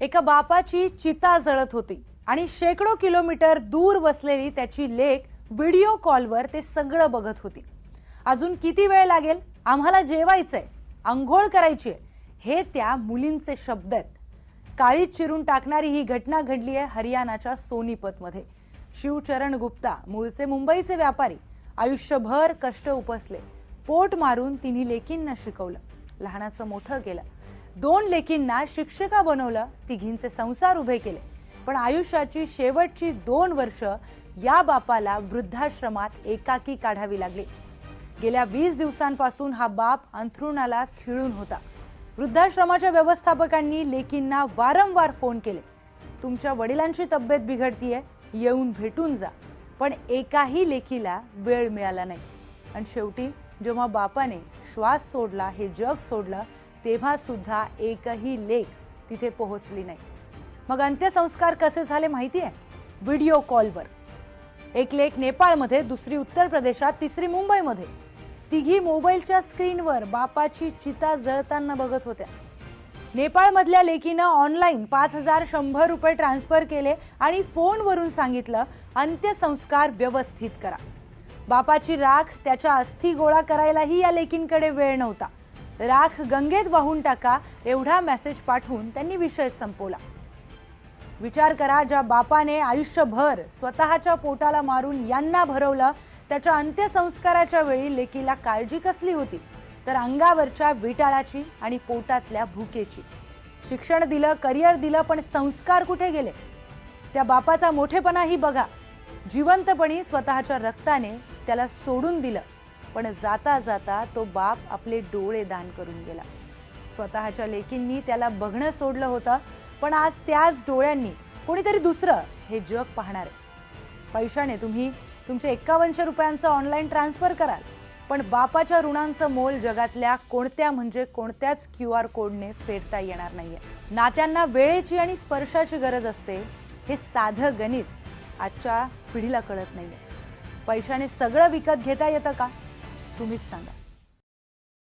एका बापाची चिता जळत होती आणि शेकडो किलोमीटर दूर बसलेली त्याची लेक व्हिडिओ कॉलवर ते सगळं बघत होती। अजून किती वेळ लागेल, आम्हाला जेवायचंय, अंघोळ करायची आहे, हे त्या मुलींचे शब्द आहेत। काळीच चिरून टाकणारी ही घटना घडली आहे हरियाणाच्या सोनीपतमध्ये। शिवचरण गुप्ता मूळचे मुंबईचे व्यापारी, आयुष्यभर कष्ट उपसले, पोट मारून तिन्ही लेकींना शिकवलं, लहानाचं मोठं केलं, 2 लेकींना शिक्षिका बनवलं, तिघींचे संसार उभे केले। पण आयुष्याची शेवटची 2 वर्ष या बापाला वृद्धाश्रमात एकाकी काढावी लागली। गेल्या 20 दिवसांपासून हा बाप अंथरुणाला खिळून होता। वृद्धाश्रमाच्या व्यवस्थापकांनी लेकींना वारंवार फोन केले, तुमच्या वडिलांची तब्येत बिघडतीये, येऊन भेटून जा, पण एकाही लेकीला वेळ मिळाला नाही। आणि शेवटी जेव्हा बापाने श्वास सोडला, हे जग सोडलं, तेव्हा सुद्धा एकही लेक तिथे पोहोचली नाही। मग अंत्यसंस्कार कसे झाले माहिती आहे? व्हिडिओ कॉलवर। एक लेक नेपाळमध्ये, दुसरी उत्तर प्रदेशात, तिसरी मुंबईमध्ये। तिघी मोबाईलच्या स्क्रीनवर बापाची चिता जळताना बघत होत्या। नेपाळमधल्या लेकीनं ऑनलाईन 5100 रुपये ट्रान्सफर केले आणि फोनवरून सांगितलं, अंत्यसंस्कार व्यवस्थित करा। बापाची राख, त्याच्या अस्थी गोळा करायलाही या लेकींकडे वेळ नव्हता। राख गंगेत वाहून टाका एवढा मेसेज पाठवून त्यांनी विषय संपवला। विचार करा, ज्या बापाने आयुष्यभर स्वतःच्या पोटाला मारून यांना भरवलं, त्याच्या अंत्यसंस्काराच्या वेळी लेकीला काळजी कसली होती, तर अंगावरच्या विटाळाची आणि पोटातल्या भुकेची। शिक्षण दिलं, करिअर दिलं, पण संस्कार कुठे गेले? त्या बापाचा मोठेपणाही बघा, जिवंतपणी स्वतःच्या रक्ताने त्याला सोडून दिलं, पण जाता जाता तो बाप आपले डोळे दान करून गेला। स्वतःच्या लेकींनी त्याला बघणं सोडलं होतं, पण आज त्याच डोळ्यांनी कोणीतरी दुसरं हे जग पाहणार आहे। पैशाने तुम्ही तुमचे 5100 रुपयांचं ऑनलाईन ट्रान्सफर कराल, पण बापाच्या ऋणांचं मोल जगातल्या कोणत्याच QR कोडने फेडता येणार नाहीये। नात्यांना वेळेची आणि स्पर्शाची गरज असते, हे साधं गणित आजच्या पिढीला कळत नाहीये। पैशाने सगळं विकत घेता येतं का? तुम्हीच सांगा।